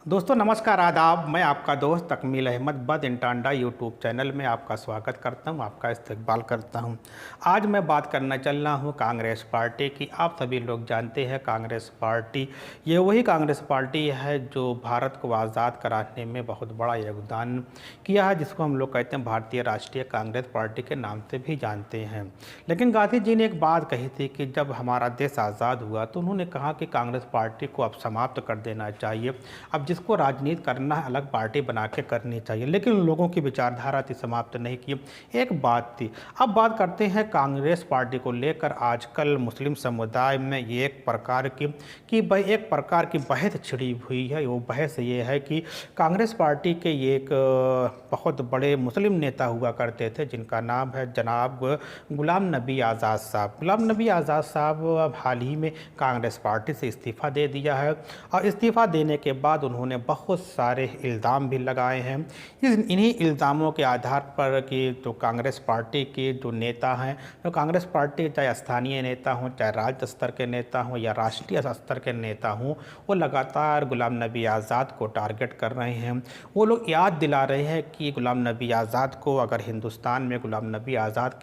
दोस्तों नमस्कार आदाब। मैं आपका दोस्त तकमील अहमद बद इंटांडा यूट्यूब चैनल में आपका स्वागत करता हूं, आपका इस्तकबाल करता हूं। आज मैं बात करना चल रहा हूं कांग्रेस पार्टी की। आप सभी लोग जानते हैं कांग्रेस पार्टी ये वही कांग्रेस पार्टी है जो भारत को आज़ाद कराने में बहुत बड़ा योगदान किया है, जिसको हम लोग कहते हैं भारतीय राष्ट्रीय कांग्रेस पार्टी के नाम से भी जानते हैं। लेकिन गांधी जी ने एक बात कही थी कि जब हमारा देश आज़ाद हुआ तो उन्होंने कहा कि कांग्रेस पार्टी को अब समाप्त कर देना चाहिए। अब जिसको राजनीति करना है अलग पार्टी बना के करनी चाहिए, लेकिन लोगों की विचारधारा थी समाप्त नहीं की। एक बात थी। अब बात करते हैं कांग्रेस पार्टी को लेकर। आजकल मुस्लिम समुदाय में ये एक प्रकार की एक प्रकार की बहस छिड़ी हुई है। वो बहस ये है कि कांग्रेस पार्टी के ये एक बहुत बड़े मुस्लिम नेता हुआ करते थे जिनका नाम है जनाब गुलाम नबी आज़ाद साहब। गुलाम नबी आज़ाद साहब अब हाल ही में कांग्रेस पार्टी से इस्तीफ़ा दे दिया है और इस्तीफ़ा देने के बाद उन्होंने बहुत सारे इल्ज़ाम भी लगाए हैं। इन्हीं इल्ज़ामों के आधार पर कि जो कांग्रेस पार्टी के जो नेता हैं, तो कांग्रेस पार्टी चाहे स्थानीय नेता हों, चाहे राज्य स्तर के नेता हों या राष्ट्रीय स्तर के नेता हों, वो लगातार गुलाम नबी आज़ाद को टारगेट कर रहे हैं। वो लोग याद दिला रहे हैं कि गुलाम नबी आज़ाद को अगर हिंदुस्तान में गुलाम नबी आज़ाद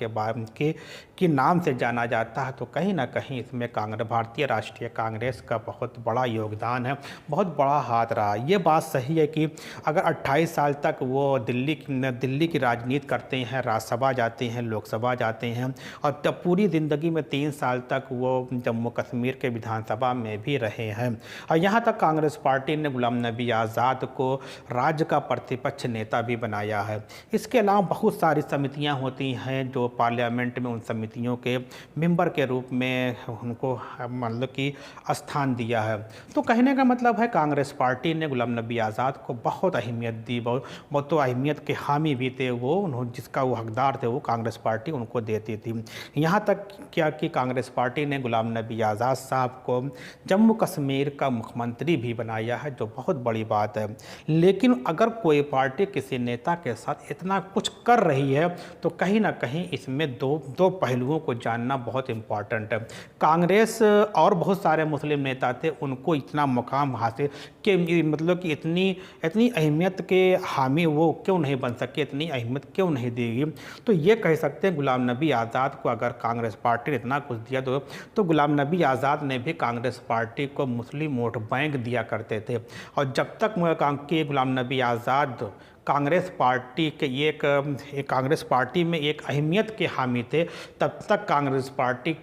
के नाम से जाना जाता है तो कहीं ना कहीं इसमें भारतीय राष्ट्रीय कांग्रेस का बहुत बड़ा योगदान है, बहुत बड़ा हाथ रहा। ये बात सही है कि अगर 28 साल तक वो दिल्ली की राजनीति करते हैं, राज्यसभा जाते हैं, लोकसभा जाते हैं और तब पूरी ज़िंदगी में 3 साल तक वो जम्मू कश्मीर के विधानसभा में भी रहे हैं और यहाँ तक कांग्रेस पार्टी ने गुलाम नबी आज़ाद को राज्य का प्रतिपक्ष नेता भी बनाया है। इसके अलावा बहुत सारी समितियाँ होती हैं जो पार्लियामेंट में उन समितियों के मेंबर के रूप में उनको मतलब कि स्थान दिया है। तो कहने का मतलब है कांग्रेस पार्टी ने गुलाम नबी आज़ाद को बहुत अहमियत दी, बहुत तो अहमियत के हामी भी थे वो, उन्होंने जिसका वो हकदार थे वो कांग्रेस पार्टी उनको देती थी। यहाँ तक क्या कि कांग्रेस पार्टी ने गुलाम नबी आज़ाद साहब को जम्मू कश्मीर का मुख्यमंत्री भी बनाया है, जो बहुत बड़ी बात है। लेकिन अगर कोई पार्टी किसी नेता के साथ इतना कुछ कर रही है तो कहीं ना कहीं इसमें दो पहलुओं को जानना बहुत इम्पॉर्टेंट है। कांग्रेस और बहुत सारे मुस्लिम नेता थे, उनको इतना मुकाम हासिल कि मतलब कि इतनी अहमियत के हामी वो क्यों नहीं बन सके, इतनी अहमियत क्यों नहीं देगी। तो ये कह सकते हैं गुलाम नबी आज़ाद को अगर कांग्रेस पार्टी ने इतना कुछ दिया तो गुलाम नबी आज़ाद ने भी कांग्रेस पार्टी को मुस्लिम वोट बैंक दिया करते थे। और जब तक गुलाम नबी आज़ाद कांग्रेस पार्टी के कांग्रेस पार्टी में एक अहमियत के हामी थे, तब तक कांग्रेस पार्टी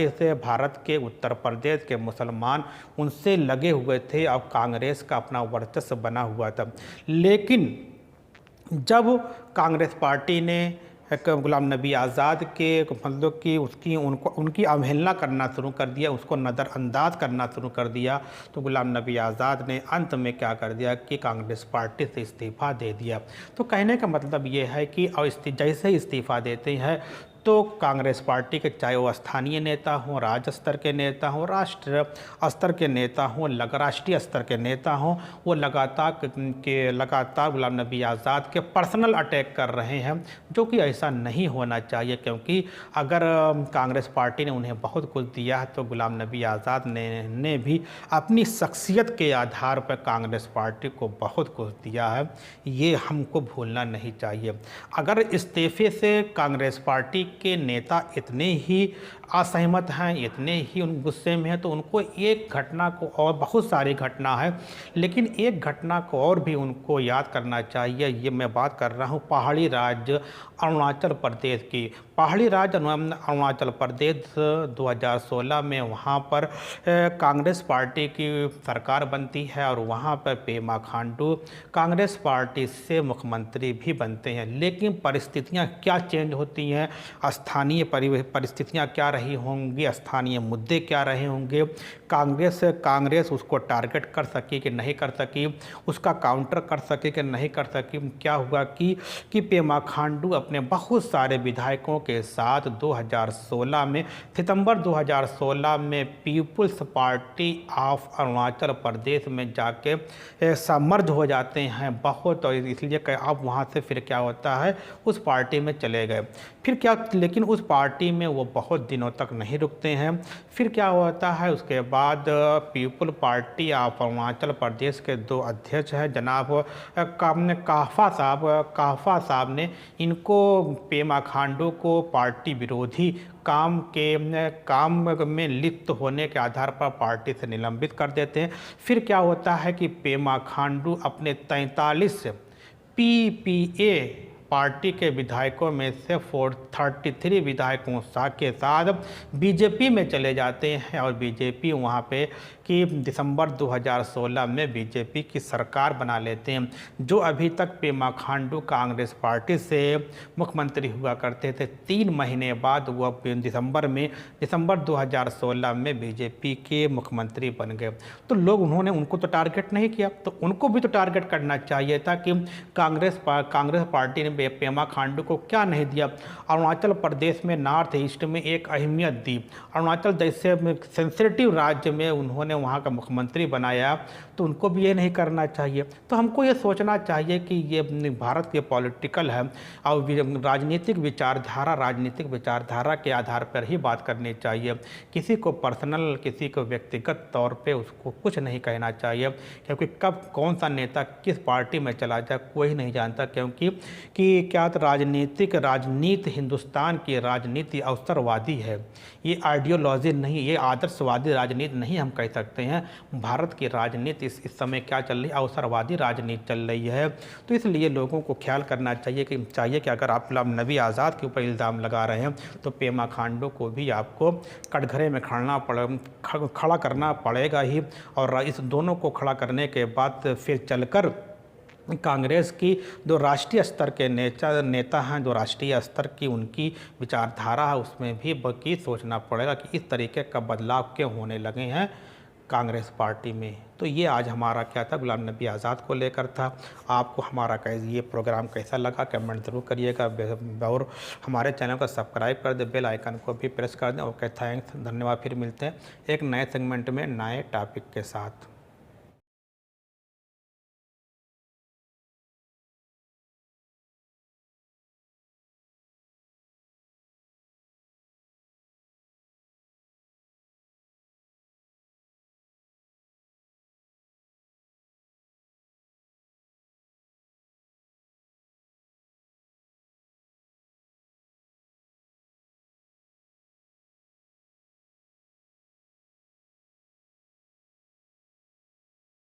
से भारत के उत्तर प्रदेश के मुसलमान उनसे लगे हुए थे। अब कांग्रेस का अपना वर्चस्व बना हुआ था। लेकिन जब कांग्रेस पार्टी ने गुलाम नबी आज़ाद के मतलब कि उनकी अवहेलना करना शुरू कर दिया, उसको नज़रअंदाज करना शुरू कर दिया, तो गुलाम नबी आज़ाद ने अंत में क्या कर दिया कि कांग्रेस पार्टी से इस्तीफ़ा दे दिया। तो कहने का मतलब ये है कि जैसे ही इस्तीफ़ा देते हैं तो कांग्रेस पार्टी के चाहे वो स्थानीय नेता हों, राज्य स्तर के नेता हों, राष्ट्रीय स्तर के नेता हों, राष्ट्रीय स्तर के नेता हों, वो लगातार गुलाम नबी आज़ाद के पर्सनल अटैक कर रहे हैं, जो कि ऐसा नहीं होना चाहिए। क्योंकि अगर कांग्रेस पार्टी ने उन्हें बहुत कुछ दिया है तो गुलाम नबी आज़ाद ने भी अपनी शख्सियत के आधार पर कांग्रेस पार्टी को बहुत कुछ दिया है, ये हमको भूलना नहीं चाहिए। अगर इस्तीफे से कांग्रेस पार्टी के नेता इतने ही असहमत हैं, इतने ही उन गुस्से में हैं, तो उनको एक घटना को, और बहुत सारी घटना है लेकिन एक घटना को और भी उनको याद करना चाहिए। ये मैं बात कर रहा हूँ पहाड़ी राज्य अरुणाचल प्रदेश की। पहाड़ी राज्य अरुणाचल प्रदेश 2016 में वहाँ पर कांग्रेस पार्टी की सरकार बनती है और वहाँ पर पेमा खांडू कांग्रेस पार्टी से मुख्यमंत्री भी बनते हैं। लेकिन परिस्थितियाँ क्या चेंज होती हैं, स्थानीय परिस्थितियाँ क्या रही होंगी, स्थानीय मुद्दे क्या रहे होंगे, कांग्रेस उसको टारगेट कर सकी कि नहीं कर सकी, उसका काउंटर कर सके कि नहीं कर सकी। क्या हुआ कि पेमा खांडू अपने बहुत सारे विधायकों के साथ 2016 में सितंबर 2016 में people's party of Arunachal Pradesh में जाके मर्ज हो जाते हैं बहुत, और इसलिए अब वहाँ से फिर क्या होता है, उस पार्टी में चले गए। फिर क्या, लेकिन उस पार्टी में वो बहुत दिनों तक नहीं रुकते हैं। फिर क्या होता है, उसके बाद people party of Arunachal Pradesh के 2 अध्यक्ष हैं, जनाब काफा साहब ने इनको, पेमा खांडू को पार्टी विरोधी काम में लिप्त होने के आधार पर पार्टी से निलंबित कर देते हैं। फिर क्या होता है कि पेमा खांडू अपने 43 पीपीए पार्टी के विधायकों में से 33 विधायकों के साथ बीजेपी में चले जाते हैं, और बीजेपी वहाँ पे कि दिसंबर 2016 में बीजेपी की सरकार बना लेते हैं। जो अभी तक पेमा खांडू कांग्रेस पार्टी से मुख्यमंत्री हुआ करते थे, 3 महीने बाद वह दिसंबर 2016 में बीजेपी के मुख्यमंत्री बन गए। तो लोग, उन्होंने उनको तो टारगेट नहीं किया, तो उनको भी तो टारगेट करना चाहिए था कि कांग्रेस पार्टी ने पेमा खांडू को क्या नहीं दिया। अरुणाचल प्रदेश में, नॉर्थ ईस्ट में एक अहमियत दी। अरुणाचल जैसे सेंसिटिव राज्य में उन्होंने वहाँ का मुख्यमंत्री बनाया, तो उनको भी ये नहीं करना चाहिए। तो हमको ये सोचना चाहिए कि ये भारत के पॉलिटिकल है, और राजनीतिक विचारधारा के आधार पर ही बात करनी चाहिए। किसी को पर्सनल, किसी को व्यक्तिगत तौर पे उसको कुछ नहीं कहना चाहिए, क्योंकि कब कौन सा नेता किस पार्टी में चला जाए कोई नहीं जानता। क्योंकि क्या राजनीति, हिंदुस्तान की राजनीति अवसरवादी है, ये आइडियोलॉजी नहीं, ये आदर्शवादी राजनीति नहीं हम कह सकते हैं। भारत की राजनीति इस समय क्या चल रही है, अवसरवादी राजनीति चल रही है। तो इसलिए लोगों को ख्याल करना चाहिए कि अगर आप नबी आज़ाद के ऊपर इल्ज़ाम लगा रहे हैं, तो पेमा खांडू को भी आपको कटघरे में खड़ा करना पड़ेगा ही। और इस दोनों को खड़ा करने के बाद फिर चलकर कांग्रेस की जो राष्ट्रीय स्तर के नेता हैं, जो राष्ट्रीय स्तर की उनकी विचारधारा है, उसमें भी सोचना पड़ेगा कि इस तरीके का बदलाव क्यों होने लगे हैं कांग्रेस पार्टी में। तो ये आज हमारा क्या था, गुलाम नबी आज़ाद को लेकर था। आपको हमारा ये प्रोग्राम कैसा लगा कमेंट ज़रूर करिएगा, और हमारे चैनल को सब्सक्राइब कर दें, बेल आइकन को भी प्रेस कर दें। ओके, थैंक्स, धन्यवाद। फिर मिलते हैं एक नए सेगमेंट में नए टॉपिक के साथ।